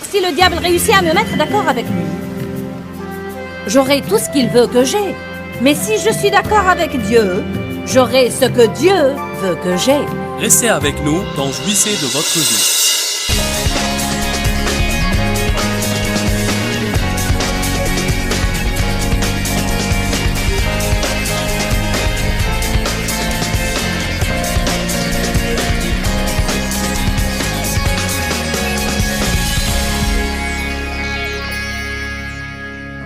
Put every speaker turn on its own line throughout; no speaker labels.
si le diable réussit à me mettre d'accord avec lui, j'aurai tout ce qu'il veut que j'ai. Mais si je suis d'accord avec Dieu, j'aurai ce que Dieu veut que j'ai.
Restez avec nous dans Jouissez de votre vie.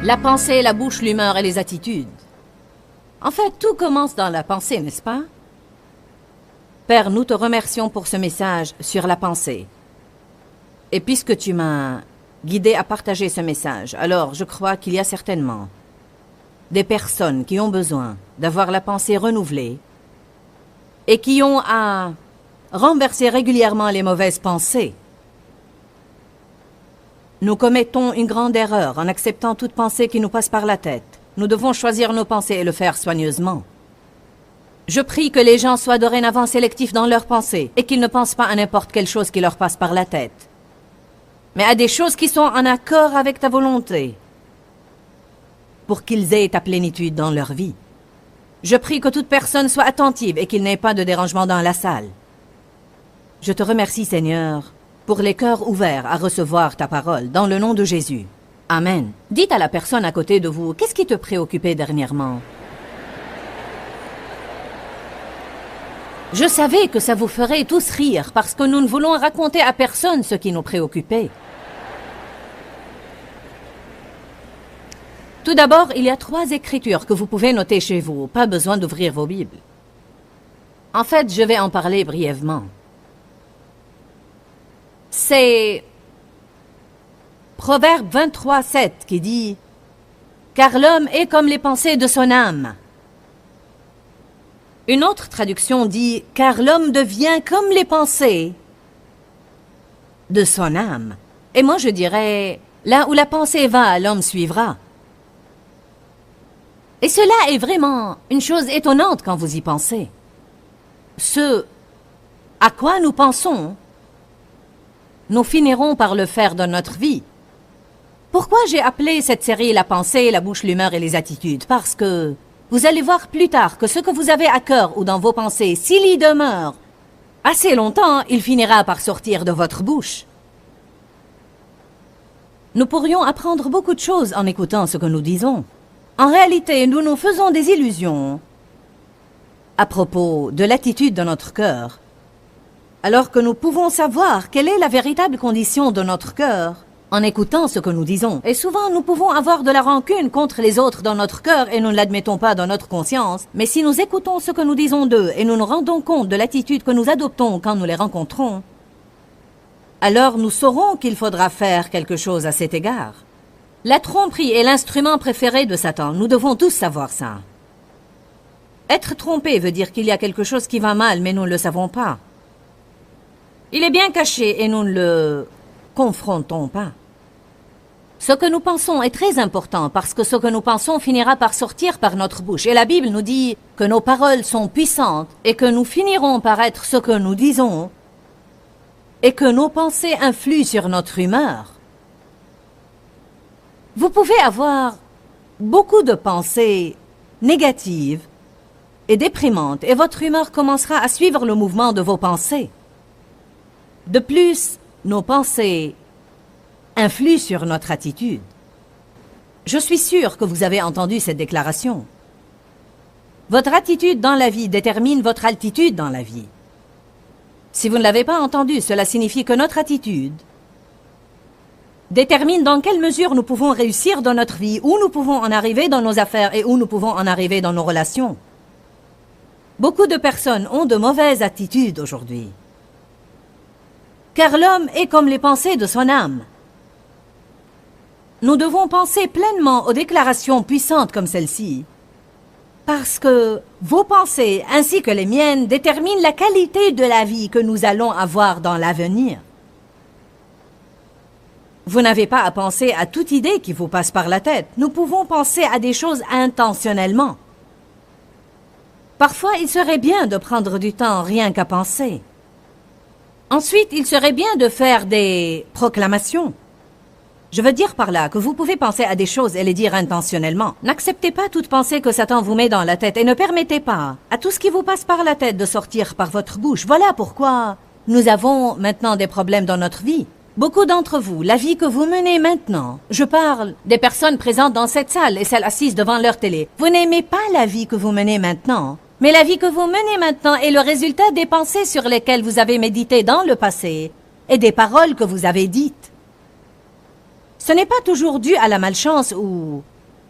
La pensée, la bouche, l'humeur et les attitudes. En fait, tout commence dans la pensée, n'est-ce pas? Père, nous te remercions pour ce message sur la pensée. Et puisque tu m'as guidé à partager ce message, alors je crois qu'il y a certainement des personnes qui ont besoin d'avoir la pensée renouvelée et qui ont à renverser régulièrement les mauvaises pensées. Nous commettons une grande erreur en acceptant toute pensée qui nous passe par la tête. Nous devons choisir nos pensées et le faire soigneusement. Je prie que les gens soient dorénavant sélectifs dans leurs pensées et qu'ils ne pensent pas à n'importe quelle chose qui leur passe par la tête, mais à des choses qui sont en accord avec ta volonté, pour qu'ils aient ta plénitude dans leur vie. Je prie que toute personne soit attentive et qu'il n'y ait pas de dérangement dans la salle. Je te remercie, Seigneur, pour les cœurs ouverts à recevoir ta parole, dans le nom de Jésus. Amen. Dites à la personne à côté de vous, qu'est-ce qui te préoccupait dernièrement? Je savais que ça vous ferait tous rire, parce que nous ne voulons raconter à personne ce qui nous préoccupait. Tout d'abord, il y a 3 écritures que vous pouvez noter chez vous. Pas besoin d'ouvrir vos Bibles. En fait, je vais en parler brièvement. C'est Proverbe 23:7 qui dit « Car l'homme est comme les pensées de son âme ». Une autre traduction dit « Car l'homme devient comme les pensées de son âme ». Et moi je dirais « Là où la pensée va, l'homme suivra ». Et cela est vraiment une chose étonnante quand vous y pensez. Ce à quoi nous pensons, nous finirons par le faire dans notre vie. Pourquoi j'ai appelé cette série La pensée, la bouche, l'humeur et les attitudes? Parce que vous allez voir plus tard que ce que vous avez à cœur ou dans vos pensées, s'il y demeure assez longtemps, il finira par sortir de votre bouche. Nous pourrions apprendre beaucoup de choses en écoutant ce que nous disons. En réalité, nous nous faisons des illusions à propos de l'attitude de notre cœur, alors que nous pouvons savoir quelle est la véritable condition de notre cœur en écoutant ce que nous disons. Et souvent, nous pouvons avoir de la rancune contre les autres dans notre cœur et nous ne l'admettons pas dans notre conscience. Mais si nous écoutons ce que nous disons d'eux et nous nous rendons compte de l'attitude que nous adoptons quand nous les rencontrons, alors nous saurons qu'il faudra faire quelque chose à cet égard. La tromperie est l'instrument préféré de Satan. Nous devons tous savoir ça. Être trompé veut dire qu'il y a quelque chose qui va mal, mais nous ne le savons pas. Il est bien caché et nous ne le confrontons pas. Ce que nous pensons est très important parce que ce que nous pensons finira par sortir par notre bouche. Et la Bible nous dit que nos paroles sont puissantes et que nous finirons par être ce que nous disons et que nos pensées influent sur notre humeur. Vous pouvez avoir beaucoup de pensées négatives et déprimantes et votre humeur commencera à suivre le mouvement de vos pensées. De plus, nos pensées influent sur notre attitude. Je suis sûre que vous avez entendu cette déclaration. Votre attitude dans la vie détermine votre altitude dans la vie. Si vous ne l'avez pas entendu, cela signifie que notre attitude détermine dans quelle mesure nous pouvons réussir dans notre vie, où nous pouvons en arriver dans nos affaires et où nous pouvons en arriver dans nos relations. Beaucoup de personnes ont de mauvaises attitudes aujourd'hui. Car l'homme est comme les pensées de son âme. Nous devons penser pleinement aux déclarations puissantes comme celle-ci, parce que vos pensées ainsi que les miennes déterminent la qualité de la vie que nous allons avoir dans l'avenir. Vous n'avez pas à penser à toute idée qui vous passe par la tête. Nous pouvons penser à des choses intentionnellement. Parfois, il serait bien de prendre du temps rien qu'à penser. Ensuite, il serait bien de faire des proclamations. Je veux dire par là que vous pouvez penser à des choses et les dire intentionnellement. N'acceptez pas toute pensée que Satan vous met dans la tête et ne permettez pas à tout ce qui vous passe par la tête de sortir par votre bouche. Voilà pourquoi nous avons maintenant des problèmes dans notre vie. Beaucoup d'entre vous, la vie que vous menez maintenant, je parle des personnes présentes dans cette salle et celles assises devant leur télé. Vous n'aimez pas la vie que vous menez maintenant, mais la vie que vous menez maintenant est le résultat des pensées sur lesquelles vous avez médité dans le passé et des paroles que vous avez dites. Ce n'est pas toujours dû à la malchance ou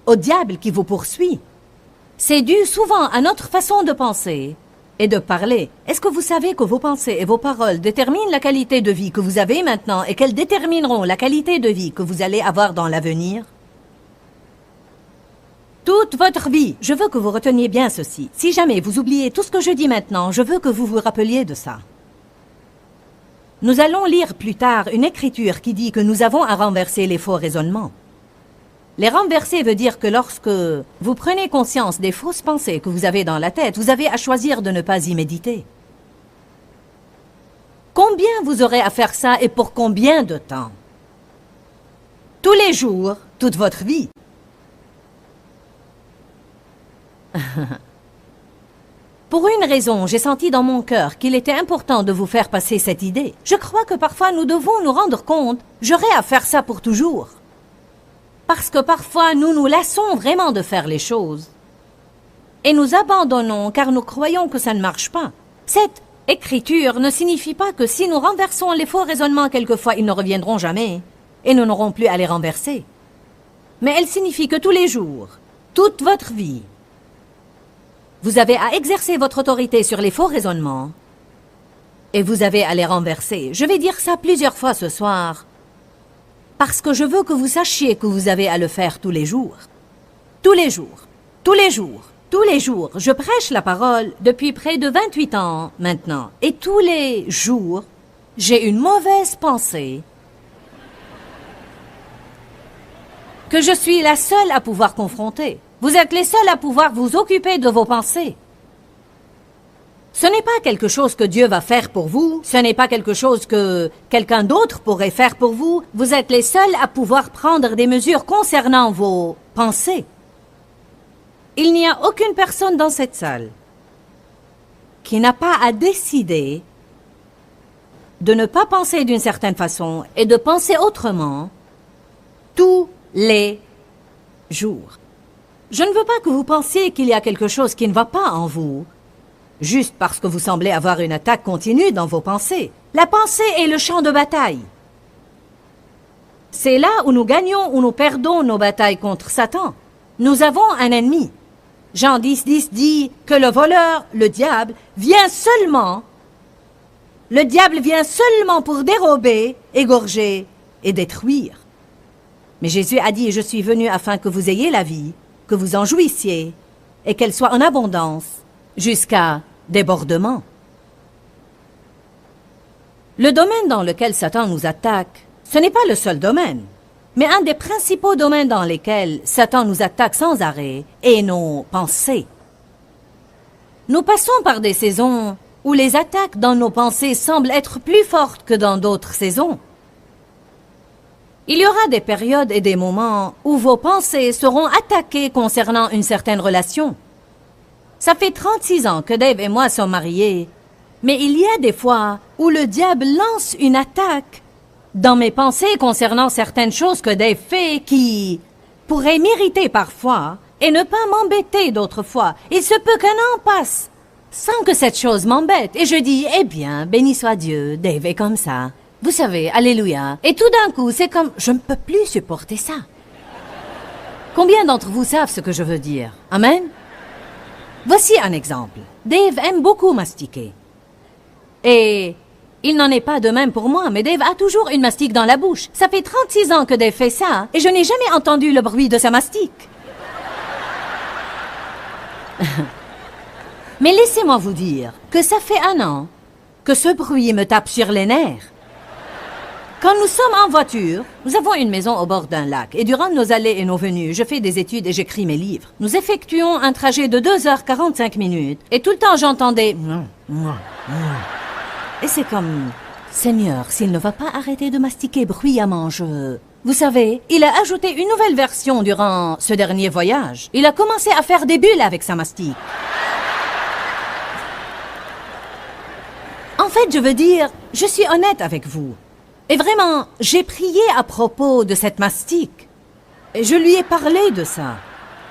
au diable qui vous poursuit. C'est dû souvent à notre façon de penser et de parler. Est-ce que vous savez que vos pensées et vos paroles déterminent la qualité de vie que vous avez maintenant et qu'elles détermineront la qualité de vie que vous allez avoir dans l'avenir? Toute votre vie, je veux que vous reteniez bien ceci. Si jamais vous oubliez tout ce que je dis maintenant, je veux que vous vous rappeliez de ça. Nous allons lire plus tard une écriture qui dit que nous avons à renverser les faux raisonnements. Les renverser veut dire que lorsque vous prenez conscience des fausses pensées que vous avez dans la tête, vous avez à choisir de ne pas y méditer. Combien vous aurez à faire ça et pour combien de temps? Tous les jours, toute votre vie. Pour une raison, j'ai senti dans mon cœur qu'il était important de vous faire passer cette idée. Je crois que parfois nous devons nous rendre compte, j'aurai à faire ça pour toujours. Parce que parfois nous nous lassons vraiment de faire les choses. Et nous abandonnons car nous croyons que ça ne marche pas. Cette écriture ne signifie pas que si nous renversons les faux raisonnements quelquefois, ils ne reviendront jamais. Et nous n'aurons plus à les renverser. Mais elle signifie que tous les jours, toute votre vie, vous avez à exercer votre autorité sur les faux raisonnements et vous avez à les renverser. Je vais dire ça plusieurs fois ce soir parce que je veux que vous sachiez que vous avez à le faire tous les jours. Tous les jours. Tous les jours. Tous les jours. Je prêche la parole depuis près de 28 ans maintenant. Et tous les jours, j'ai une mauvaise pensée que je suis la seule à pouvoir confronter. Vous êtes les seuls à pouvoir vous occuper de vos pensées. Ce n'est pas quelque chose que Dieu va faire pour vous. Ce n'est pas quelque chose que quelqu'un d'autre pourrait faire pour vous. Vous êtes les seuls à pouvoir prendre des mesures concernant vos pensées. Il n'y a aucune personne dans cette salle qui n'a pas à décider de ne pas penser d'une certaine façon et de penser autrement tous les jours. Je ne veux pas que vous pensiez qu'il y a quelque chose qui ne va pas en vous, juste parce que vous semblez avoir une attaque continue dans vos pensées. La pensée est le champ de bataille. C'est là où nous gagnons ou nous perdons nos batailles contre Satan. Nous avons un ennemi. Jean 10:10 dit que le voleur, le diable, vient seulement. Le diable vient seulement pour dérober, égorger et détruire. Mais Jésus a dit, je suis venu afin que vous ayez la vie, que vous en jouissiez, et qu'elle soit en abondance, jusqu'à débordement. Le domaine dans lequel Satan nous attaque, ce n'est pas le seul domaine, mais un des principaux domaines dans lesquels Satan nous attaque sans arrêt est nos pensées. Nous passons par des saisons où les attaques dans nos pensées semblent être plus fortes que dans d'autres saisons. Il y aura des périodes et des moments où vos pensées seront attaquées concernant une certaine relation. Ça fait 36 ans que Dave et moi sommes mariés, mais il y a des fois où le diable lance une attaque dans mes pensées concernant certaines choses que Dave fait qui pourraient m'irriter parfois et ne pas m'embêter d'autres fois. Il se peut qu'un an passe sans que cette chose m'embête et je dis, eh bien, béni soit Dieu, Dave est comme ça. Vous savez, alléluia. Et tout d'un coup, c'est comme, je ne peux plus supporter ça. Combien d'entre vous savent ce que je veux dire? Amen? Voici un exemple. Dave aime beaucoup mastiquer. Et il n'en est pas de même pour moi, mais Dave a toujours une mastique dans la bouche. Ça fait 36 ans que Dave fait ça, et je n'ai jamais entendu le bruit de sa mastique. Mais laissez-moi vous dire que ça fait un an que ce bruit me tape sur les nerfs. Quand nous sommes en voiture, nous avons une maison au bord d'un lac et durant nos allées et nos venues, je fais des études et j'écris mes livres. Nous effectuons un trajet de 2h45 et tout le temps j'entendais... Et c'est comme... Seigneur, s'il ne va pas arrêter de mastiquer bruyamment, je Vous savez, il a ajouté une nouvelle version durant ce dernier voyage. Il a commencé à faire des bulles avec sa mastic. En fait, je veux dire, je suis honnête avec vous. Et vraiment, j'ai prié à propos de cette mastic. Et je lui ai parlé de ça.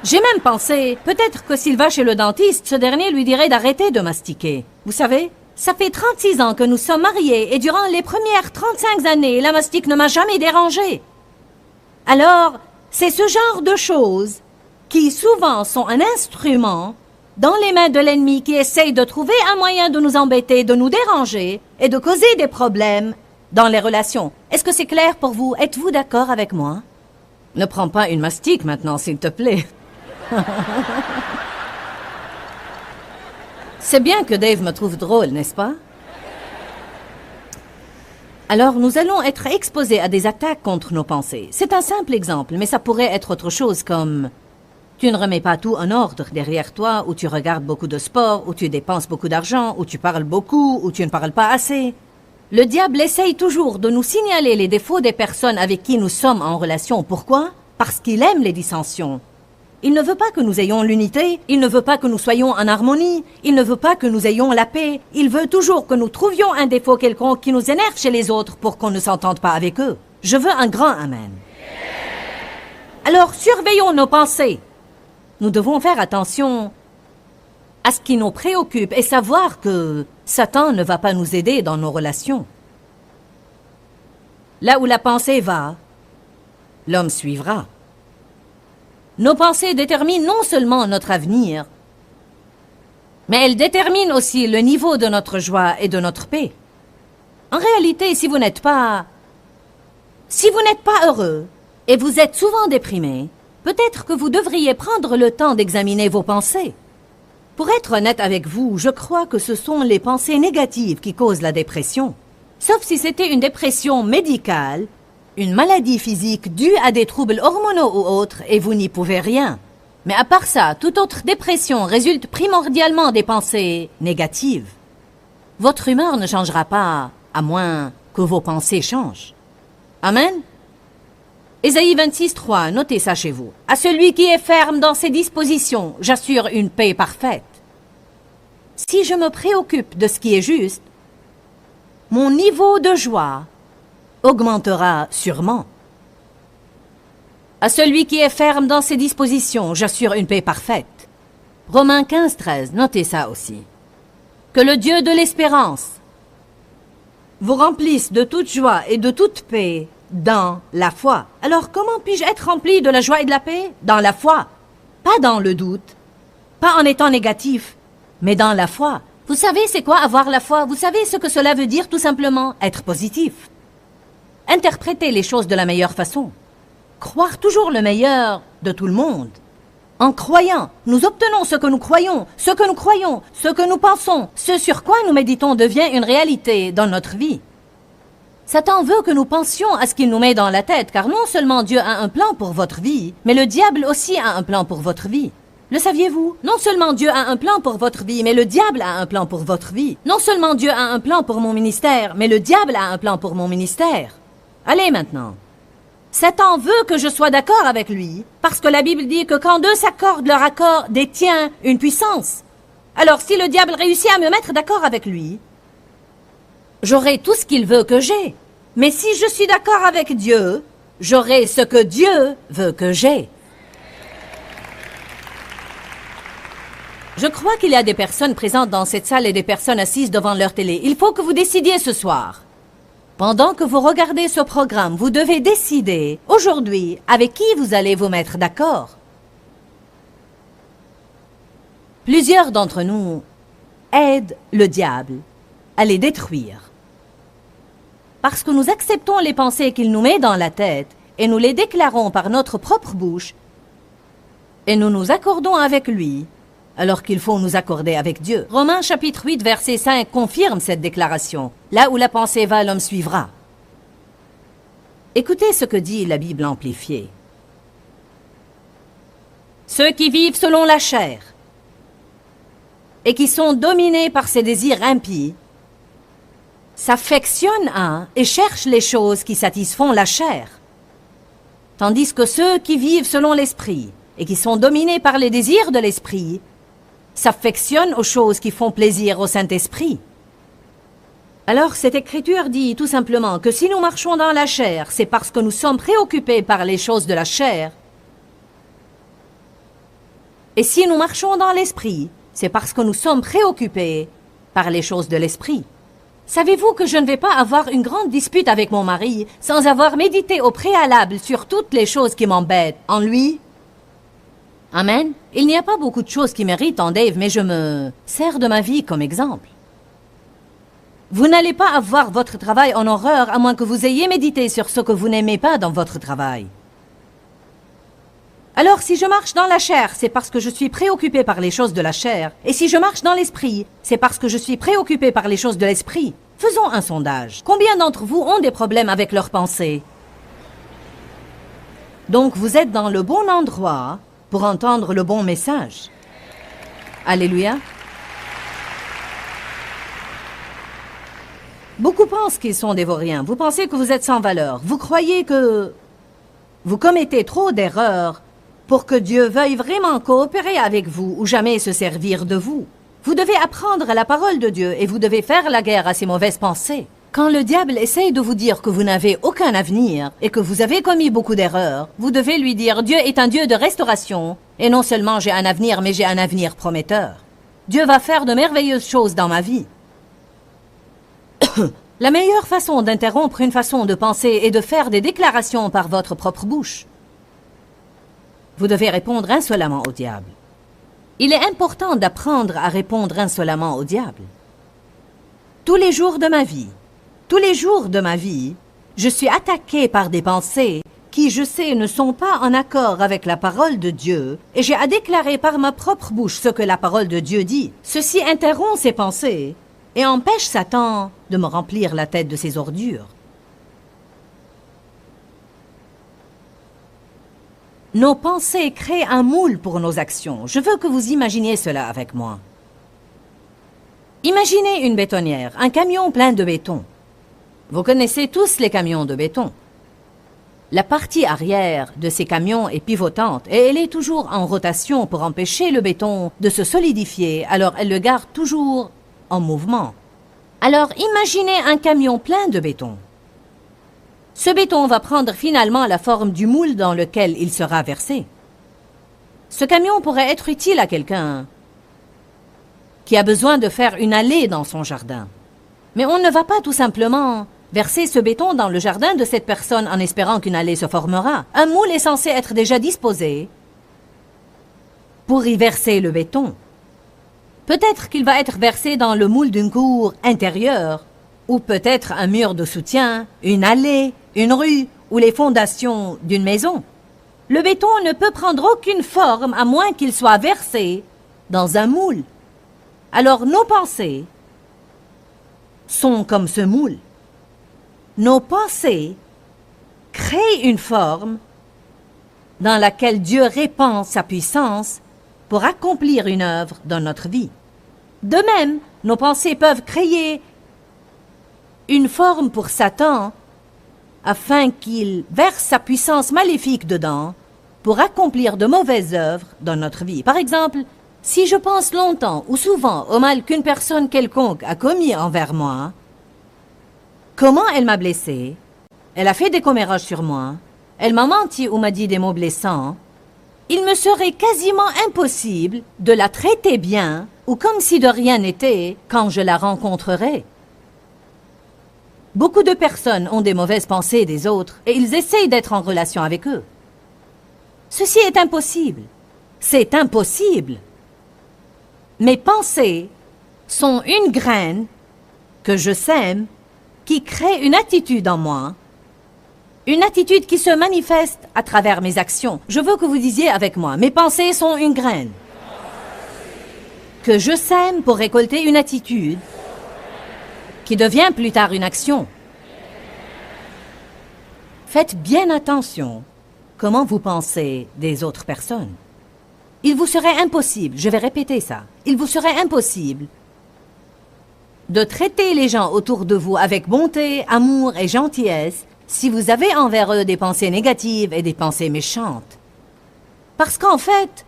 J'ai même pensé, peut-être que s'il va chez le dentiste, ce dernier lui dirait d'arrêter de mastiquer. Vous savez, ça fait 36 ans que nous sommes mariés et durant les premières 35 années, la mastic ne m'a jamais dérangée. Alors, c'est ce genre de choses qui souvent sont un instrument dans les mains de l'ennemi qui essaye de trouver un moyen de nous embêter, de nous déranger et de causer des problèmes dans les relations. Est-ce que c'est clair pour vous? Êtes-vous d'accord avec moi? Ne prends pas une mastic maintenant, s'il te plaît. C'est bien que Dave me trouve drôle, n'est-ce pas? Alors, nous allons être exposés à des attaques contre nos pensées. C'est un simple exemple, mais ça pourrait être autre chose comme... Tu ne remets pas tout en ordre derrière toi, ou tu regardes beaucoup de sport, ou tu dépenses beaucoup d'argent, ou tu parles beaucoup, ou tu ne parles pas assez. Le diable essaye toujours de nous signaler les défauts des personnes avec qui nous sommes en relation. Pourquoi? Parce qu'il aime les dissensions. Il ne veut pas que nous ayons l'unité, il ne veut pas que nous soyons en harmonie, il ne veut pas que nous ayons la paix. Il veut toujours que nous trouvions un défaut quelconque qui nous énerve chez les autres pour qu'on ne s'entende pas avec eux. Je veux un grand amen. Alors, surveillons nos pensées. Nous devons faire attention à ce qui nous préoccupe et savoir que Satan ne va pas nous aider dans nos relations. Là où la pensée va, l'homme suivra. Nos pensées déterminent non seulement notre avenir, mais elles déterminent aussi le niveau de notre joie et de notre paix. En réalité, si vous n'êtes pas heureux et vous êtes souvent déprimé, peut-être que vous devriez prendre le temps d'examiner vos pensées. Pour être honnête avec vous, je crois que ce sont les pensées négatives qui causent la dépression. Sauf si c'était une dépression médicale, une maladie physique due à des troubles hormonaux ou autres, et vous n'y pouvez rien. Mais à part ça, toute autre dépression résulte primordialement des pensées négatives. Votre humeur ne changera pas, à moins que vos pensées changent. Amen? Ésaïe 26, 3, notez ça chez vous. À celui qui est ferme dans ses dispositions, j'assure une paix parfaite. Si je me préoccupe de ce qui est juste, mon niveau de joie augmentera sûrement. À celui qui est ferme dans ses dispositions, j'assure une paix parfaite. Romains 15, 13, notez ça aussi. Que le Dieu de l'espérance vous remplisse de toute joie et de toute paix dans la foi. Alors comment puis-je être rempli de la joie et de la paix? Dans la foi. Pas dans le doute. Pas en étant négatif, mais dans la foi. Vous savez c'est quoi avoir la foi? Vous savez ce que cela veut dire tout simplement? Être positif. Interpréter les choses de la meilleure façon. Croire toujours le meilleur de tout le monde. En croyant, nous obtenons ce que nous croyons, ce que nous croyons, ce que nous pensons. Ce sur quoi nous méditons devient une réalité dans notre vie. Satan veut que nous pensions à ce qu'il nous met dans la tête, car non seulement Dieu a un plan pour votre vie, mais le diable aussi a un plan pour votre vie. Le saviez-vous? Non seulement Dieu a un plan pour votre vie, mais le diable a un plan pour votre vie. Non seulement Dieu a un plan pour mon ministère, mais le diable a un plan pour mon ministère. Allez maintenant. Satan veut que je sois d'accord avec lui, parce que la Bible dit que quand deux s'accordent, leur accord détient une puissance. Alors si le diable réussit à me mettre d'accord avec lui, j'aurai tout ce qu'il veut que j'ai. Mais si je suis d'accord avec Dieu, j'aurai ce que Dieu veut que j'ai. Je crois qu'il y a des personnes présentes dans cette salle et des personnes assises devant leur télé. Il faut que vous décidiez ce soir. Pendant que vous regardez ce programme, vous devez décider, aujourd'hui, avec qui vous allez vous mettre d'accord. Plusieurs d'entre nous aident le diable à les détruire. Parce que nous acceptons les pensées qu'il nous met dans la tête et nous les déclarons par notre propre bouche et nous nous accordons avec lui alors qu'il faut nous accorder avec Dieu. Romains chapitre 8 verset 5 confirme cette déclaration. Là où la pensée va, l'homme suivra. Écoutez ce que dit la Bible amplifiée. Ceux qui vivent selon la chair et qui sont dominés par ses désirs impies s'affectionnent à et cherchent les choses qui satisfont la chair. Tandis que ceux qui vivent selon l'esprit et qui sont dominés par les désirs de l'esprit s'affectionnent aux choses qui font plaisir au Saint-Esprit. Alors cette écriture dit tout simplement que si nous marchons dans la chair, c'est parce que nous sommes préoccupés par les choses de la chair. Et si nous marchons dans l'esprit, c'est parce que nous sommes préoccupés par les choses de l'esprit. Savez-vous que je ne vais pas avoir une grande dispute avec mon mari sans avoir médité au préalable sur toutes les choses qui m'embêtent en lui? Amen. Il n'y a pas beaucoup de choses qui m'irritent en Dave, mais je me sers de ma vie comme exemple. Vous n'allez pas avoir votre travail en horreur à moins que vous ayez médité sur ce que vous n'aimez pas dans votre travail. Alors si je marche dans la chair, c'est parce que je suis préoccupé par les choses de la chair. Et si je marche dans l'esprit, c'est parce que je suis préoccupé par les choses de l'esprit. Faisons un sondage. Combien d'entre vous ont des problèmes avec leurs pensées? Donc vous êtes dans le bon endroit pour entendre le bon message. Alléluia. Beaucoup pensent qu'ils sont des vauriens. Vous pensez que vous êtes sans valeur. Vous croyez que vous commettez trop d'erreurs pour que Dieu veuille vraiment coopérer avec vous ou jamais se servir de vous. Vous devez apprendre la parole de Dieu et vous devez faire la guerre à ces mauvaises pensées. Quand le diable essaye de vous dire que vous n'avez aucun avenir et que vous avez commis beaucoup d'erreurs, vous devez lui dire « Dieu est un Dieu de restauration et non seulement j'ai un avenir, mais j'ai un avenir prometteur. Dieu va faire de merveilleuses choses dans ma vie. » La meilleure façon d'interrompre une façon de penser est de faire des déclarations par votre propre bouche. Vous devez répondre insolemment au diable. Il est important d'apprendre à répondre insolemment au diable. Tous les jours de ma vie, je suis attaqué par des pensées qui, je sais, ne sont pas en accord avec la parole de Dieu, et j'ai à déclarer par ma propre bouche ce que la parole de Dieu dit. Ceci interrompt ces pensées et empêche Satan de me remplir la tête de ses ordures. Nos pensées créent un moule pour nos actions. Je veux que vous imaginiez cela avec moi. Imaginez une bétonnière, un camion plein de béton. Vous connaissez tous les camions de béton. La partie arrière de ces camions est pivotante et elle est toujours en rotation pour empêcher le béton de se solidifier, alors elle le garde toujours en mouvement. Alors imaginez un camion plein de béton. Ce béton va prendre finalement la forme du moule dans lequel il sera versé. Ce camion pourrait être utile à quelqu'un qui a besoin de faire une allée dans son jardin. Mais on ne va pas tout simplement verser ce béton dans le jardin de cette personne en espérant qu'une allée se formera. Un moule est censé être déjà disposé pour y verser le béton. Peut-être qu'il va être versé dans le moule d'une cour intérieure, ou peut-être un mur de soutien, une allée, une rue ou les fondations d'une maison. Le béton ne peut prendre aucune forme à moins qu'il soit versé dans un moule. Alors nos pensées sont comme ce moule. Nos pensées créent une forme dans laquelle Dieu répand sa puissance pour accomplir une œuvre dans notre vie. De même, nos pensées peuvent créer une forme pour Satan afin qu'il verse sa puissance maléfique dedans pour accomplir de mauvaises œuvres dans notre vie. Par exemple, si je pense longtemps ou souvent au mal qu'une personne quelconque a commis envers moi, comment elle m'a blessé, elle a fait des commérages sur moi, elle m'a menti ou m'a dit des mots blessants, il me serait quasiment impossible de la traiter bien ou comme si de rien n'était quand je la rencontrerai. Beaucoup de personnes ont des mauvaises pensées des autres et ils essayent d'être en relation avec eux. Ceci est impossible. C'est impossible. Mes pensées sont une graine que je sème qui crée une attitude en moi, une attitude qui se manifeste à travers mes actions. Je veux que vous disiez avec moi, mes pensées sont une graine que je sème pour récolter une attitude qui devient plus tard une action. Faites bien attention comment vous pensez des autres personnes. Il vous serait impossible, je vais répéter ça, il vous serait impossible de traiter les gens autour de vous avec bonté, amour et gentillesse si vous avez envers eux des pensées négatives et des pensées méchantes. Parce qu'en fait,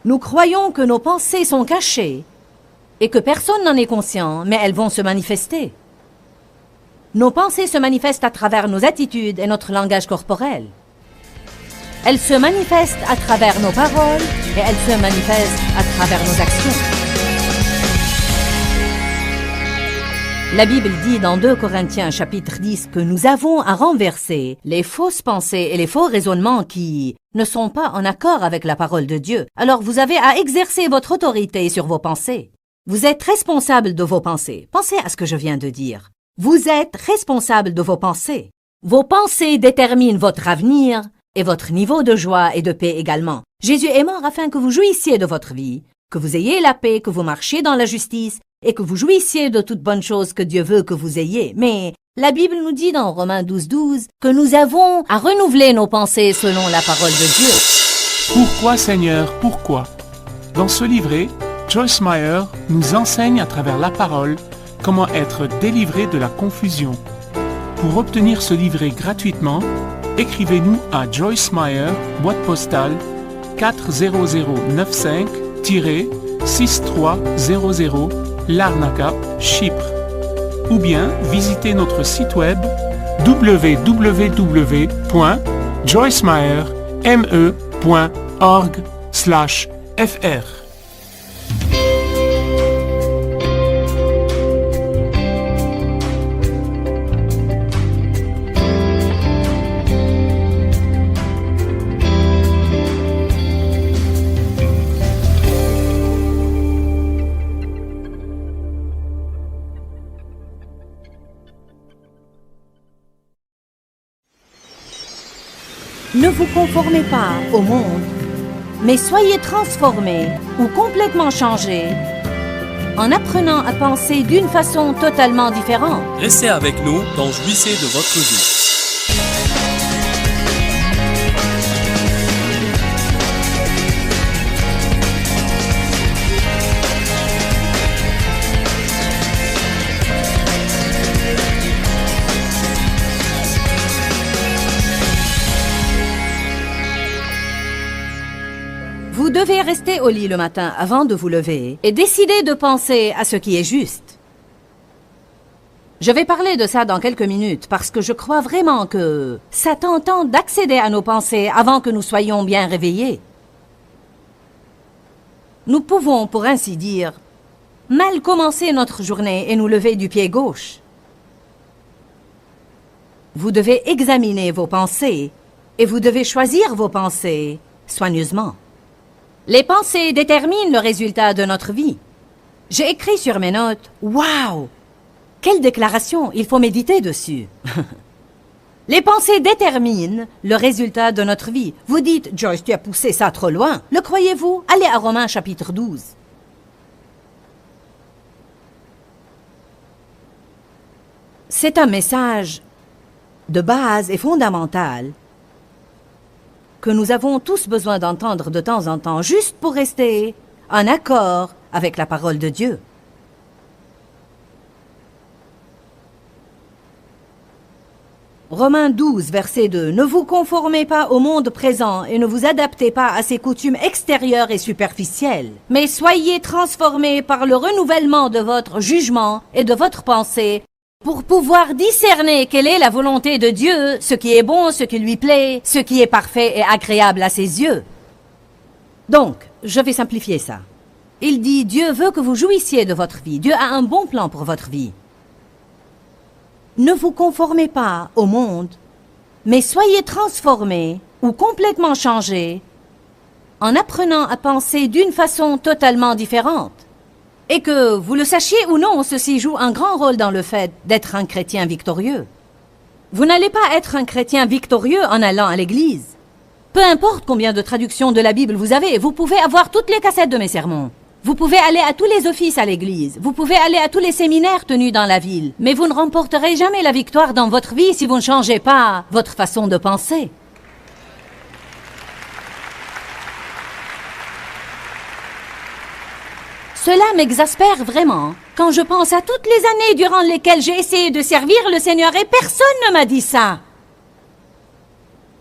nous croyons que nos pensées sont cachées et que personne n'en est conscient, mais elles vont se manifester. Nos pensées se manifestent à travers nos attitudes et notre langage corporel. Elles se manifestent à travers nos paroles et elles se manifestent à travers nos actions. La Bible dit dans 2 Corinthiens chapitre 10 que nous avons à renverser les fausses pensées et les faux raisonnements qui ne sont pas en accord avec la parole de Dieu. Alors vous avez à exercer votre autorité sur vos pensées. Vous êtes responsable de vos pensées. Pensez à ce que je viens de dire. Vous êtes responsable de vos pensées. Vos pensées déterminent votre avenir et votre niveau de joie et de paix également. Jésus est mort afin que vous jouissiez de votre vie, que vous ayez la paix, que vous marchiez dans la justice et que vous jouissiez de toutes bonnes choses que Dieu veut que vous ayez. Mais la Bible nous dit dans Romains 12:12 que nous avons à renouveler nos pensées selon la parole de Dieu.
Pourquoi, Seigneur, pourquoi? Dans ce livret, Joyce Meyer nous enseigne à travers la parole comment être délivré de la confusion. Pour obtenir ce livret gratuitement, écrivez-nous à Joyce Meyer, boîte postale 40095-6300, Larnaca, Chypre. Ou bien visitez notre site web www.joycemeyer.org/fr.
Ne vous conformez pas au monde, mais soyez transformés ou complètement changés en apprenant à penser d'une façon totalement différente.
Restez avec nous dans Jouissez de votre vie.
Vous devez rester au lit le matin avant de vous lever et décider de penser à ce qui est juste. Je vais parler de ça dans quelques minutes parce que je crois vraiment que Satan tente d'accéder à nos pensées avant que nous soyons bien réveillés. Nous pouvons, pour ainsi dire, mal commencer notre journée et nous lever du pied gauche. Vous devez examiner vos pensées et vous devez choisir vos pensées soigneusement. Les pensées déterminent le résultat de notre vie. J'ai écrit sur mes notes, « Wow! Quelle déclaration! Il faut méditer dessus. » Les pensées déterminent le résultat de notre vie. Vous dites, « Joyce, tu as poussé ça trop loin. » Le croyez-vous? Allez à Romains chapitre 12. C'est un message de base et fondamental que nous avons tous besoin d'entendre de temps en temps, juste pour rester en accord avec la parole de Dieu. Romains 12, verset 2. « Ne vous conformez pas au monde présent et ne vous adaptez pas à ses coutumes extérieures et superficielles, mais soyez transformés par le renouvellement de votre jugement et de votre pensée, pour pouvoir discerner quelle est la volonté de Dieu, ce qui est bon, ce qui lui plaît, ce qui est parfait et agréable à ses yeux. » Donc, je vais simplifier ça. Il dit, Dieu veut que vous jouissiez de votre vie. Dieu a un bon plan pour votre vie. Ne vous conformez pas au monde, mais soyez transformés ou complètement changés en apprenant à penser d'une façon totalement différente. Et que vous le sachiez ou non, ceci joue un grand rôle dans le fait d'être un chrétien victorieux. Vous n'allez pas être un chrétien victorieux en allant à l'église. Peu importe combien de traductions de la Bible vous avez, vous pouvez avoir toutes les cassettes de mes sermons. Vous pouvez aller à tous les offices à l'église. Vous pouvez aller à tous les séminaires tenus dans la ville. Mais vous ne remporterez jamais la victoire dans votre vie si vous ne changez pas votre façon de penser. Cela m'exaspère vraiment Quand je pense à toutes les années durant lesquelles j'ai essayé de servir le Seigneur et personne ne m'a dit ça.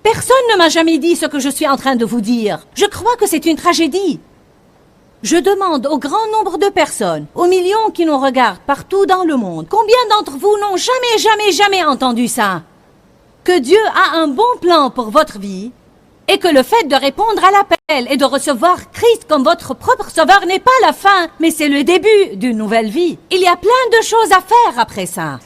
Personne ne m'a jamais dit ce que je suis en train de vous dire. Je crois que c'est une tragédie. Je demande au grand nombre de personnes, aux millions qui nous regardent partout dans le monde, combien d'entre vous n'ont jamais entendu ça? Que Dieu a un bon plan pour votre vie et que le fait de répondre à l'appel et de recevoir Christ comme votre propre sauveur n'est pas la fin, mais c'est le début d'une nouvelle vie. Il y a plein de choses à faire après ça.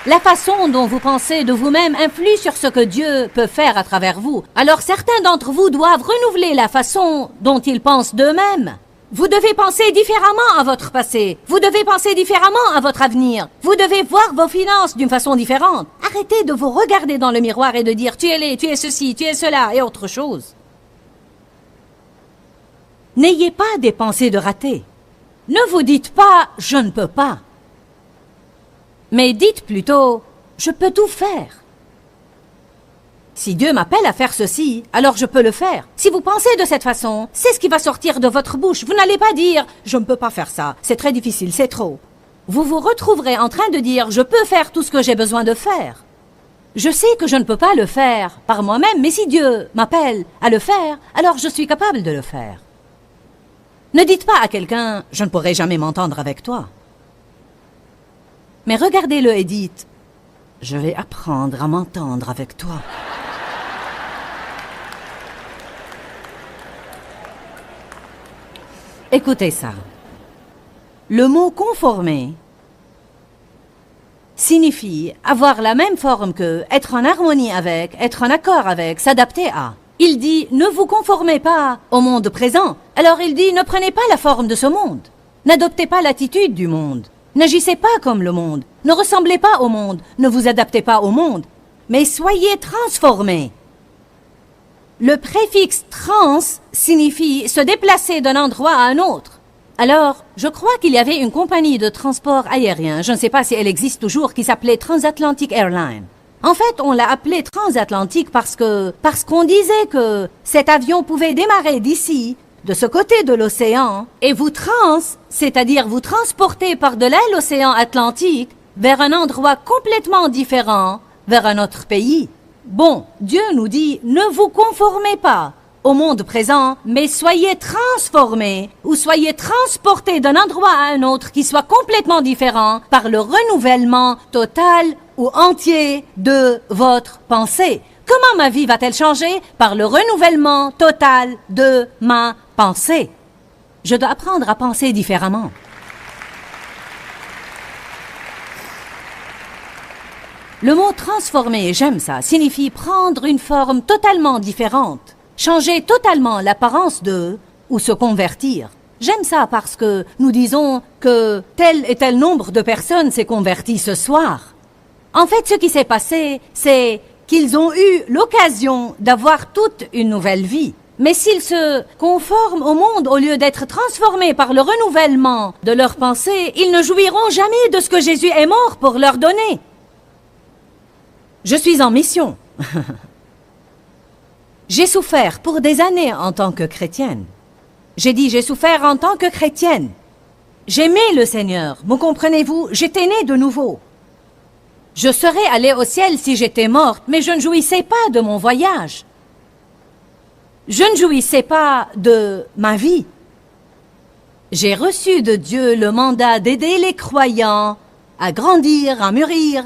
La façon dont vous pensez de vous-même influe sur ce que Dieu peut faire à travers vous. Alors certains d'entre vous doivent renouveler la façon dont ils pensent d'eux-mêmes. Vous devez penser différemment à votre passé. Vous devez penser différemment à votre avenir. Vous devez voir vos finances d'une façon différente. Arrêtez de vous regarder dans le miroir et de dire « tu es laid, tu es ceci, tu es cela » et autre chose. N'ayez pas des pensées de raté. Ne vous dites pas « je ne peux pas ». Mais dites plutôt « je peux tout faire ». Si Dieu m'appelle à faire ceci, alors je peux le faire. Si vous pensez de cette façon, c'est ce qui va sortir de votre bouche. Vous n'allez pas dire « je ne peux pas faire ça, c'est très difficile, c'est trop ». Vous vous retrouverez en train de dire « je peux faire tout ce que j'ai besoin de faire ». Je sais que je ne peux pas le faire par moi-même, mais si Dieu m'appelle à le faire, alors je suis capable de le faire. Ne dites pas à quelqu'un « je ne pourrai jamais m'entendre avec toi ». Mais regardez-le et dites « je vais apprendre à m'entendre avec toi ». Écoutez ça. Le mot « conformer » signifie avoir la même forme que, être en harmonie avec, être en accord avec, s'adapter à. Il dit « ne vous conformez pas au monde présent ». Alors il dit « ne prenez pas la forme de ce monde. N'adoptez pas l'attitude du monde. N'agissez pas comme le monde. Ne ressemblez pas au monde. Ne vous adaptez pas au monde. Mais soyez transformés. » Le préfixe « trans » signifie se déplacer d'un endroit à un autre. Alors, je crois qu'il y avait une compagnie de transport aérien, je ne sais pas si elle existe toujours, qui s'appelait Transatlantic Airlines. En fait, on l'a appelé transatlantique parce qu'on disait que cet avion pouvait démarrer d'ici, de ce côté de l'océan, et c'est-à-dire vous transporter par-delà l'océan Atlantique vers un endroit complètement différent, vers un autre pays. Bon, Dieu nous dit, ne vous conformez pas au monde présent, mais soyez transformés ou soyez transportés d'un endroit à un autre qui soit complètement différent par le renouvellement total ou entier de votre pensée. Comment ma vie va-t-elle changer? Par le renouvellement total de ma pensée. Je dois apprendre à penser différemment. Le mot « transformer », j'aime ça, signifie prendre une forme totalement différente, changer totalement l'apparence de ou se convertir. J'aime ça parce que nous disons que tel et tel nombre de personnes s'est converti ce soir. En fait, ce qui s'est passé, c'est qu'ils ont eu l'occasion d'avoir toute une nouvelle vie. Mais s'ils se conforment au monde au lieu d'être transformés par le renouvellement de leurs pensées, ils ne jouiront jamais de ce que Jésus est mort pour leur donner. Je suis en mission. J'ai souffert pour des années en tant que chrétienne. J'ai dit, j'ai souffert en tant que chrétienne. J'aimais le Seigneur, vous comprenez-vous? J'étais née de nouveau. Je serais allée au ciel si j'étais morte, mais je ne jouissais pas de mon voyage. Je ne jouissais pas de ma vie. J'ai reçu de Dieu le mandat d'aider les croyants à grandir, à mûrir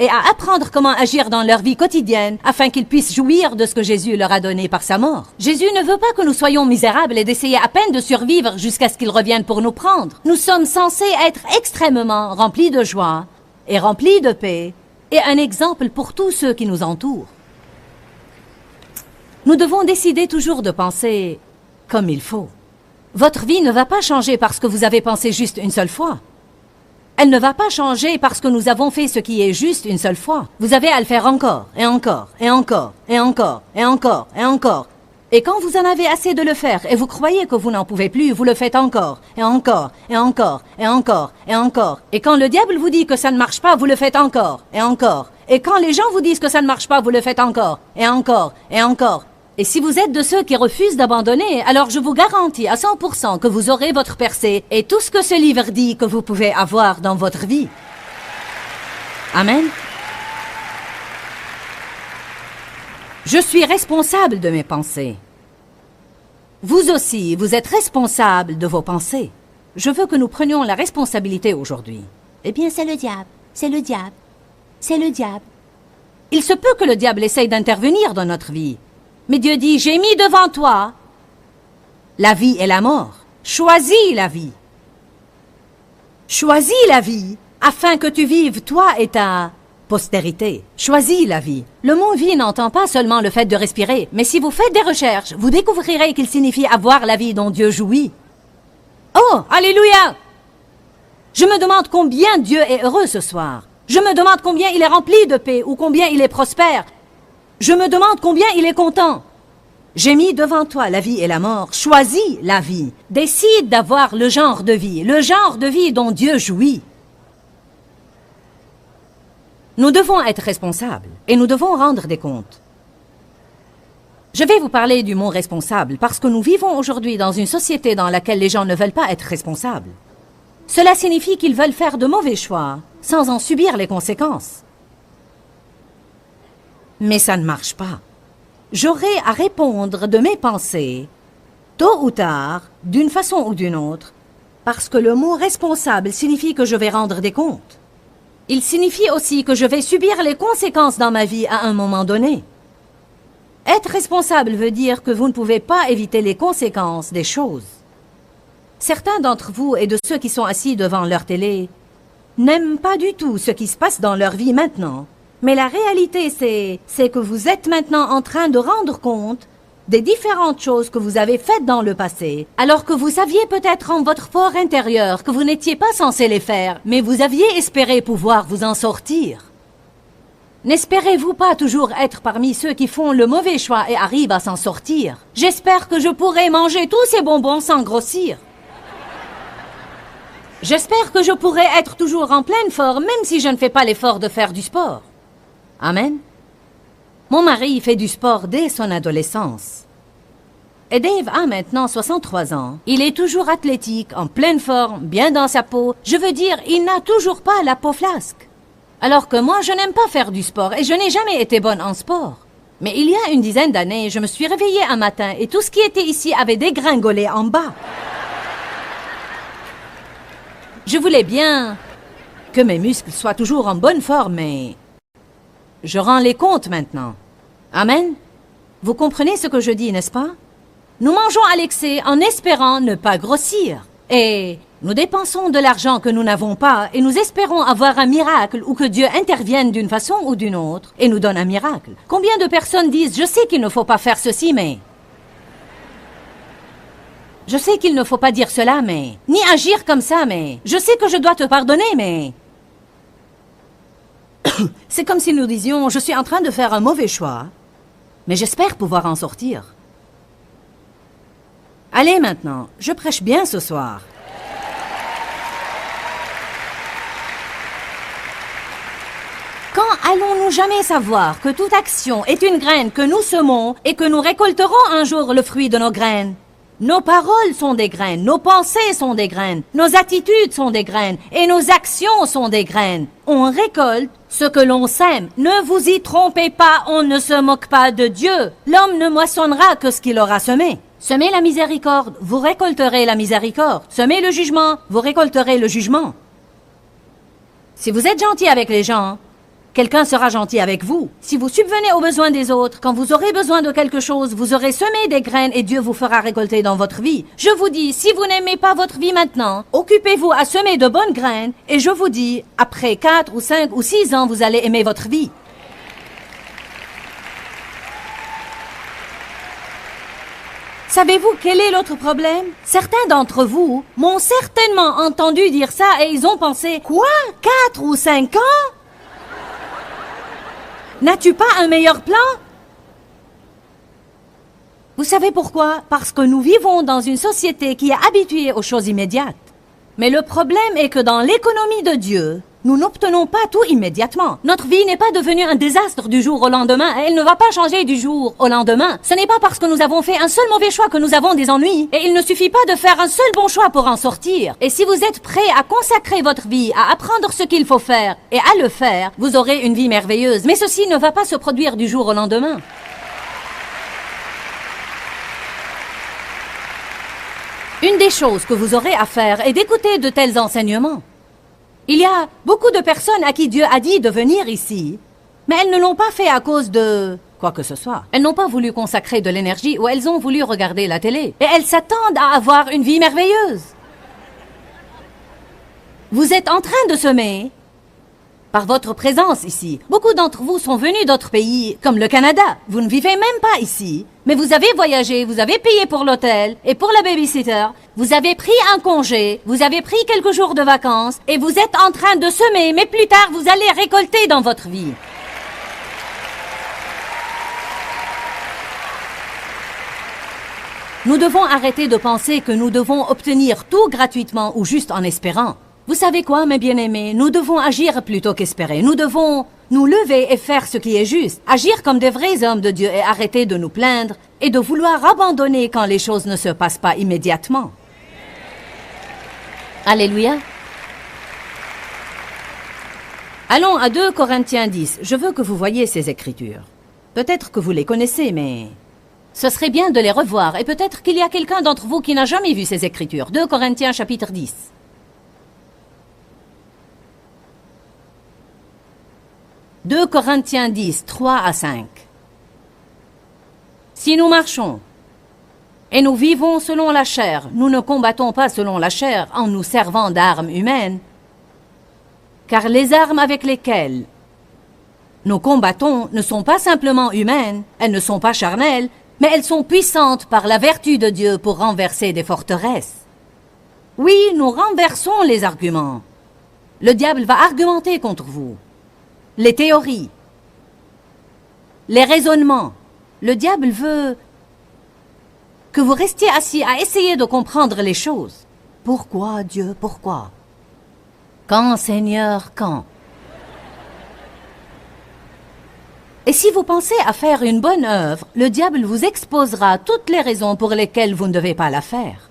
et à apprendre comment agir dans leur vie quotidienne afin qu'ils puissent jouir de ce que Jésus leur a donné par sa mort. Jésus ne veut pas que nous soyons misérables et d'essayer à peine de survivre jusqu'à ce qu'il revienne pour nous prendre. Nous sommes censés être extrêmement remplis de joie et remplis de paix et un exemple pour tous ceux qui nous entourent. Nous devons décider toujours de penser comme il faut. Votre vie ne va pas changer parce que vous avez pensé juste une seule fois. Elle ne va pas changer parce que nous avons fait ce qui est juste une seule fois. Vous avez à le faire encore, et encore, et encore, et encore, et encore, et encore. Et quand vous en avez assez de le faire, et vous croyez que vous n'en pouvez plus, vous le faites encore, et encore, et encore, et encore, et encore. Et quand le diable vous dit que ça ne marche pas, vous le faites encore, et encore. Et quand les gens vous disent que ça ne marche pas, vous le faites encore, et encore, et encore. Et si vous êtes de ceux qui refusent d'abandonner, alors je vous garantis à 100% que vous aurez votre percée et tout ce que ce livre dit que vous pouvez avoir dans votre vie. Amen. Je suis responsable de mes pensées. Vous aussi, vous êtes responsable de vos pensées. Je veux que nous prenions la responsabilité aujourd'hui.
Eh bien, c'est le diable. C'est le diable. C'est le diable.
Il se peut que le diable essaye d'intervenir dans notre vie. Mais Dieu dit, j'ai mis devant toi la vie et la mort. Choisis la vie. Choisis la vie afin que tu vives toi et ta postérité. Choisis la vie. Le mot vie n'entend pas seulement le fait de respirer, mais si vous faites des recherches, vous découvrirez qu'il signifie avoir la vie dont Dieu jouit. Oh, alléluia! Je me demande combien Dieu est heureux ce soir. Je me demande combien il est rempli de paix ou combien il est prospère. Je me demande combien il est content. J'ai mis devant toi la vie et la mort. Choisis la vie. Décide d'avoir le genre de vie dont Dieu jouit. Nous devons être responsables et nous devons rendre des comptes. Je vais vous parler du mot responsable parce que nous vivons aujourd'hui dans une société dans laquelle les gens ne veulent pas être responsables. Cela signifie qu'ils veulent faire de mauvais choix sans en subir les conséquences. Mais ça ne marche pas. J'aurai à répondre de mes pensées, tôt ou tard, d'une façon ou d'une autre, parce que le mot responsable signifie que je vais rendre des comptes. Il signifie aussi que je vais subir les conséquences dans ma vie à un moment donné. Être responsable veut dire que vous ne pouvez pas éviter les conséquences des choses. Certains d'entre vous et de ceux qui sont assis devant leur télé n'aiment pas du tout ce qui se passe dans leur vie maintenant. Mais la réalité, c'est que vous êtes maintenant en train de rendre compte des différentes choses que vous avez faites dans le passé, alors que vous saviez peut-être en votre fort intérieur que vous n'étiez pas censé les faire, mais vous aviez espéré pouvoir vous en sortir. N'espérez-vous pas toujours être parmi ceux qui font le mauvais choix et arrivent à s'en sortir? J'espère que je pourrai manger tous ces bonbons sans grossir. J'espère que je pourrai être toujours en pleine forme, même si je ne fais pas l'effort de faire du sport. Amen. Mon mari fait du sport dès son adolescence. Et Dave a maintenant 63 ans. Il est toujours athlétique, en pleine forme, bien dans sa peau. Je veux dire, il n'a toujours pas la peau flasque. Alors que moi, je n'aime pas faire du sport et je n'ai jamais été bonne en sport. Mais il y a une dizaine d'années, je me suis réveillée un matin et tout ce qui était ici avait dégringolé en bas. Je voulais bien que mes muscles soient toujours en bonne forme, mais je rends les comptes maintenant. Amen. Vous comprenez ce que je dis, n'est-ce pas? Nous mangeons à l'excès en espérant ne pas grossir. Et nous dépensons de l'argent que nous n'avons pas et nous espérons avoir un miracle ou que Dieu intervienne d'une façon ou d'une autre et nous donne un miracle. Combien de personnes disent « Je sais qu'il ne faut pas faire ceci, mais... » Je sais qu'il ne faut pas dire cela, mais... Ni agir comme ça, mais... Je sais que je dois te pardonner, mais... C'est comme si nous disions « Je suis en train de faire un mauvais choix, mais j'espère pouvoir en sortir. » Allez maintenant, je prêche bien ce soir. Quand allons-nous jamais savoir que toute action est une graine que nous semons et que nous récolterons un jour le fruit de nos graines? Nos paroles sont des graines, nos pensées sont des graines, nos attitudes sont des graines et nos actions sont des graines. On récolte ce que l'on sème. Ne vous y trompez pas, on ne se moque pas de Dieu. L'homme ne moissonnera que ce qu'il aura semé. Semez la miséricorde, vous récolterez la miséricorde. Semez le jugement, vous récolterez le jugement. Si vous êtes gentil avec les gens, quelqu'un sera gentil avec vous. Si vous subvenez aux besoins des autres, quand vous aurez besoin de quelque chose, vous aurez semé des graines et Dieu vous fera récolter dans votre vie. Je vous dis, si vous n'aimez pas votre vie maintenant, occupez-vous à semer de bonnes graines et je vous dis, après 4 ou 5 ou 6 ans, vous allez aimer votre vie. Savez-vous quel est l'autre problème? Certains d'entre vous m'ont certainement entendu dire ça et ils ont pensé, quoi? 4 ou 5 ans? N'as-tu pas un meilleur plan? Vous savez pourquoi? Parce que nous vivons dans une société qui est habituée aux choses immédiates. Mais le problème est que dans l'économie de Dieu, Nous n'obtenons pas tout immédiatement. Notre vie n'est pas devenue un désastre du jour au lendemain. Elle ne va pas changer du jour au lendemain. Ce n'est pas parce que nous avons fait un seul mauvais choix que nous avons des ennuis. Et il ne suffit pas de faire un seul bon choix pour en sortir. Et si vous êtes prêt à consacrer votre vie, à apprendre ce qu'il faut faire et à le faire, vous aurez une vie merveilleuse. Mais ceci ne va pas se produire du jour au lendemain. Une des choses que vous aurez à faire est d'écouter de tels enseignements. Il y a beaucoup de personnes à qui Dieu a dit de venir ici, mais elles ne l'ont pas fait à cause de quoi que ce soit. Elles n'ont pas voulu consacrer de l'énergie ou elles ont voulu regarder la télé. Et elles s'attendent à avoir une vie merveilleuse. Vous êtes en train de semer par votre présence ici. Beaucoup d'entre vous sont venus d'autres pays, comme le Canada. Vous ne vivez même pas ici, mais vous avez voyagé, vous avez payé pour l'hôtel et pour la babysitter. Vous avez pris un congé, vous avez pris quelques jours de vacances et vous êtes en train de semer, mais plus tard vous allez récolter dans votre vie. Nous devons arrêter de penser que nous devons obtenir tout gratuitement ou juste en espérant. Vous savez quoi, mes bien-aimés? Nous devons agir plutôt qu'espérer. Nous devons nous lever et faire ce qui est juste. Agir comme des vrais hommes de Dieu et arrêter de nous plaindre et de vouloir abandonner quand les choses ne se passent pas immédiatement. Alléluia. Allons à 2 Corinthiens 10. Je veux que vous voyiez ces écritures. Peut-être que vous les connaissez, mais ce serait bien de les revoir. Et peut-être qu'il y a quelqu'un d'entre vous qui n'a jamais vu ces écritures. 2 Corinthiens chapitre 10. « 2 Corinthiens 10, 3 à 5. Si nous marchons et nous vivons selon la chair, nous ne combattons pas selon la chair en nous servant d'armes humaines, car les armes avec lesquelles nous combattons ne sont pas simplement humaines, elles ne sont pas charnelles, mais elles sont puissantes par la vertu de Dieu pour renverser des forteresses. Oui, nous renversons les arguments. Le diable va argumenter contre vous. Les théories, les raisonnements. Le diable veut que vous restiez assis à essayer de comprendre les choses. Pourquoi, Dieu, pourquoi? Quand, Seigneur, quand? Et si vous pensez à faire une bonne œuvre, le diable vous exposera toutes les raisons pour lesquelles vous ne devez pas la faire.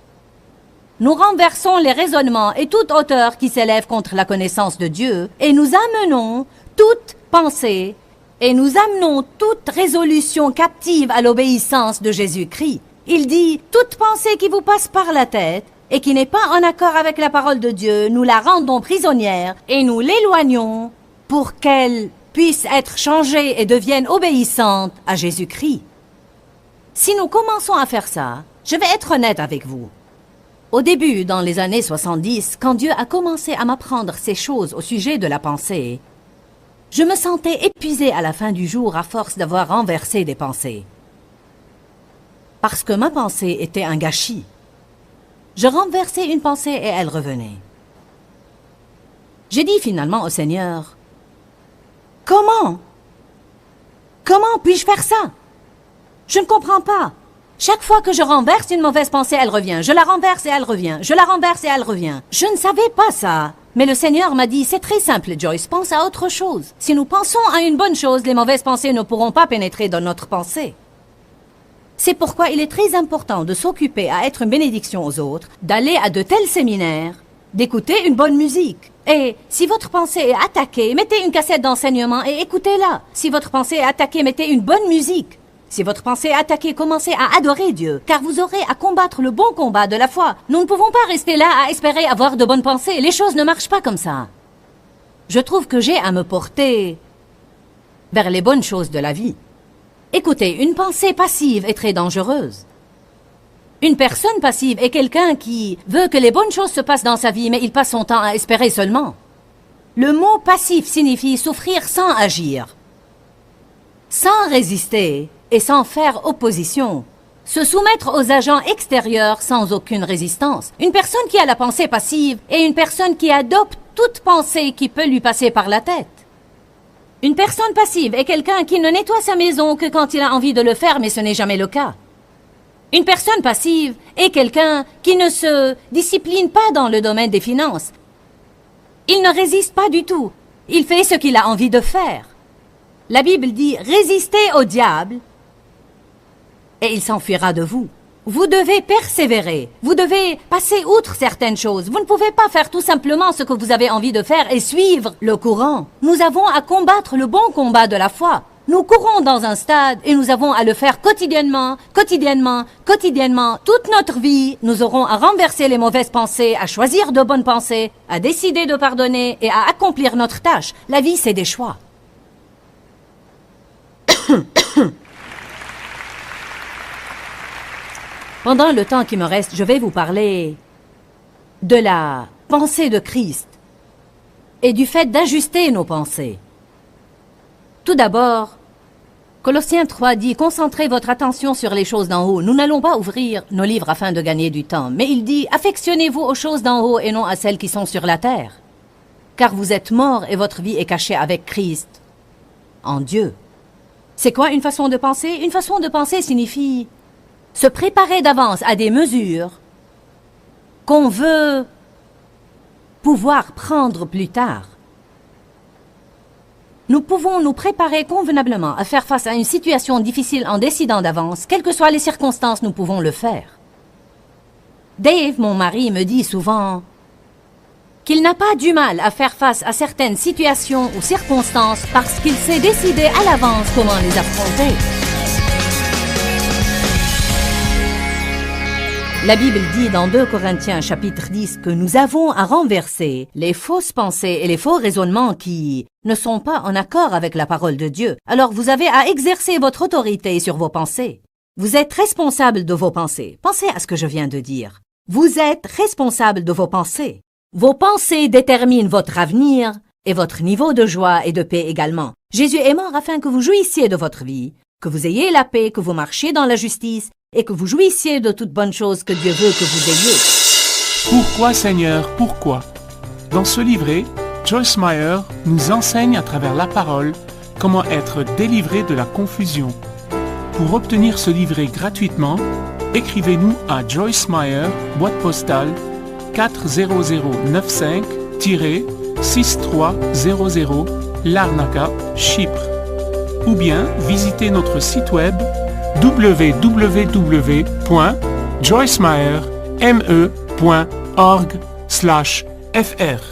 Nous renversons les raisonnements et toute hauteur qui s'élève contre la connaissance de Dieu et nous amenons toute pensée et nous amenons toute résolution captive à l'obéissance de Jésus-Christ. Il dit, toute pensée qui vous passe par la tête et qui n'est pas en accord avec la parole de Dieu, nous la rendons prisonnière et nous l'éloignons pour qu'elle puisse être changée et devienne obéissante à Jésus-Christ. Si nous commençons à faire ça, je vais être honnête avec vous. Au début, dans les années 70, quand Dieu a commencé à m'apprendre ces choses au sujet de la pensée, je me sentais épuisée à la fin du jour à force d'avoir renversé des pensées. Parce que ma pensée était un gâchis. Je renversais une pensée et elle revenait. J'ai dit finalement au Seigneur, « Comment puis-je faire ça? Je ne comprends pas. Chaque fois que je renverse une mauvaise pensée, elle revient. Je la renverse et elle revient. Je la renverse et elle revient. Je ne savais pas ça. Mais le Seigneur m'a dit, c'est très simple, Joyce, pense à autre chose. Si nous pensons à une bonne chose, les mauvaises pensées ne pourront pas pénétrer dans notre pensée. C'est pourquoi il est très important de s'occuper à être une bénédiction aux autres, d'aller à de tels séminaires, d'écouter une bonne musique. Et si votre pensée est attaquée, mettez une cassette d'enseignement et écoutez-la. Si votre pensée est attaquée, mettez une bonne musique. Si votre pensée est attaquée, commencez à adorer Dieu, car vous aurez à combattre le bon combat de la foi. Nous ne pouvons pas rester là à espérer avoir de bonnes pensées. Les choses ne marchent pas comme ça. Je trouve que j'ai à me porter vers les bonnes choses de la vie. Écoutez, une pensée passive est très dangereuse. Une personne passive est quelqu'un qui veut que les bonnes choses se passent dans sa vie, mais il passe son temps à espérer seulement. Le mot passif signifie souffrir sans agir, sans résister et sans faire opposition, se soumettre aux agents extérieurs sans aucune résistance. Une personne qui a la pensée passive est une personne qui adopte toute pensée qui peut lui passer par la tête. Une personne passive est quelqu'un qui ne nettoie sa maison que quand il a envie de le faire, mais ce n'est jamais le cas. Une personne passive est quelqu'un qui ne se discipline pas dans le domaine des finances. Il ne résiste pas du tout. Il fait ce qu'il a envie de faire. La Bible dit « Résistez au diable et il s'enfuira de vous ». Vous devez persévérer. Vous devez passer outre certaines choses. Vous ne pouvez pas faire tout simplement ce que vous avez envie de faire et suivre le courant. Nous avons à combattre le bon combat de la foi. Nous courons dans un stade et nous avons à le faire quotidiennement, quotidiennement. Toute notre vie, nous aurons à renverser les mauvaises pensées, à choisir de bonnes pensées, à décider de pardonner et à accomplir notre tâche. La vie, c'est des choix. Pendant le temps qui me reste, je vais vous parler de la pensée de Christ et du fait d'ajuster nos pensées. Tout d'abord, Colossiens 3 dit « Concentrez votre attention sur les choses d'en haut ». Nous n'allons pas ouvrir nos livres afin de gagner du temps, mais il dit « Affectionnez-vous aux choses d'en haut et non à celles qui sont sur la terre. Car vous êtes morts et votre vie est cachée avec Christ en Dieu. » C'est quoi une façon de penser? Une façon de penser signifie se préparer d'avance à des mesures qu'on veut pouvoir prendre plus tard. Nous pouvons nous préparer convenablement à faire face à une situation difficile en décidant d'avance. Quelles que soient les circonstances, nous pouvons le faire. Dave, mon mari, me dit souvent qu'il n'a pas du mal à faire face à certaines situations ou circonstances parce qu'il sait décider à l'avance comment les affronter. La Bible dit dans 2 Corinthiens chapitre 10 que nous avons à renverser les fausses pensées et les faux raisonnements qui ne sont pas en accord avec la parole de Dieu. Alors vous avez à exercer votre autorité sur vos pensées. Vous êtes responsable de vos pensées. Pensez à ce que je viens de dire. Vous êtes responsable de vos pensées. Vos pensées déterminent votre avenir et votre niveau de joie et de paix également. Jésus est mort afin que vous jouissiez de votre vie, que vous ayez la paix, que vous marchiez dans la justice et que vous jouissiez de toutes bonnes choses que Dieu veut que vous ayez.
Pourquoi, Seigneur, pourquoi? Dans ce livret, Joyce Meyer nous enseigne à travers la parole comment être délivré de la confusion. Pour obtenir ce livret gratuitement, écrivez-nous à Joyce Meyer, boîte postale 40095-6300, Larnaca, Chypre. Ou bien visitez notre site web www.joycemeyer.org/fr.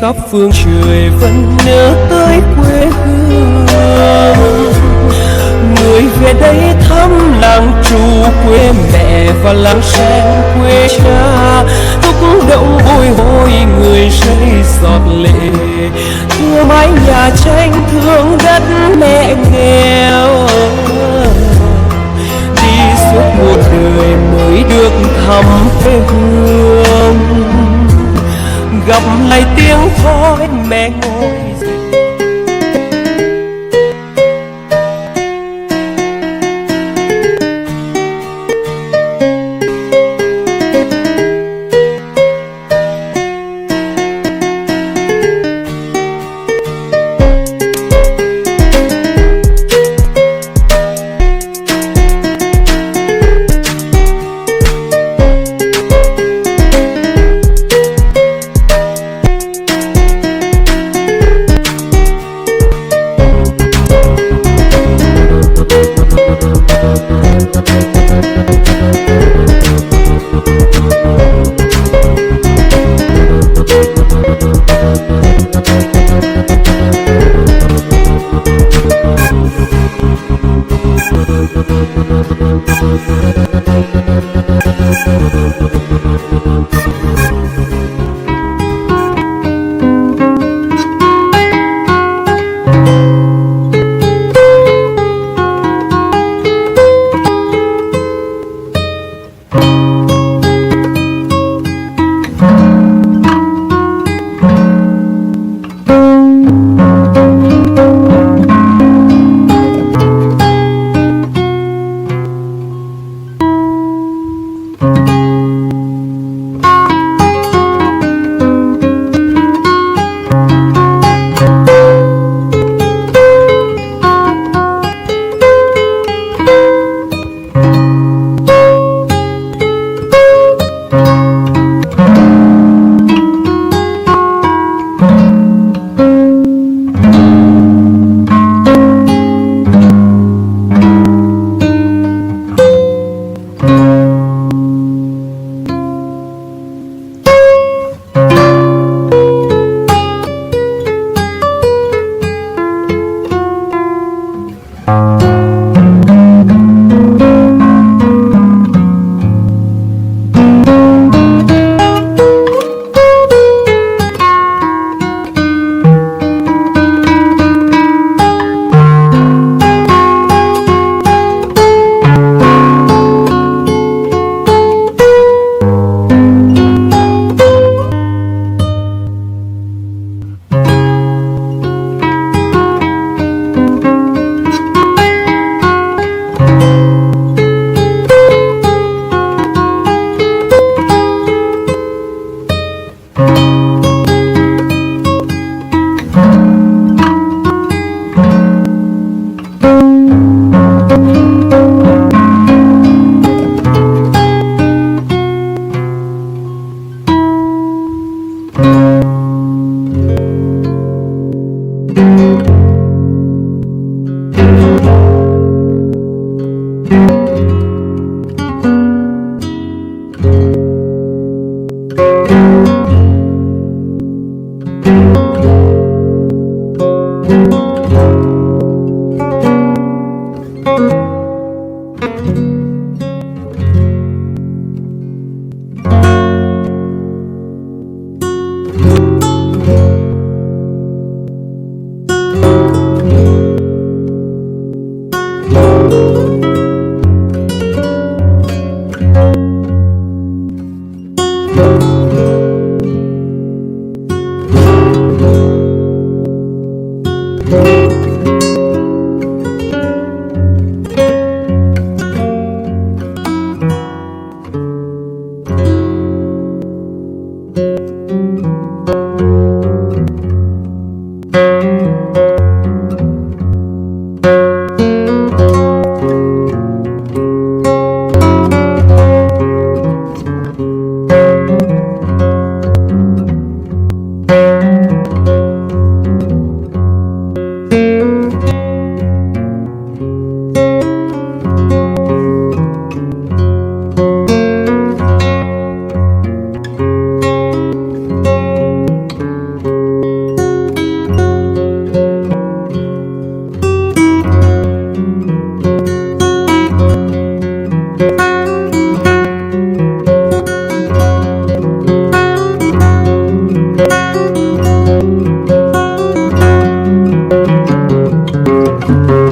khắp phương trời vẫn nhớ tới quê hương. người về đây thăm làng trù quê mẹ và làng sen quê cha. Thúc động bồi hồi người rơi giọt lệ, thương mái nhà tranh thương đất mẹ nghèo. Đi suốt một đời mới được thăm quê hương, gặp lại tiếng khói mẹ ngồi dậy. Thank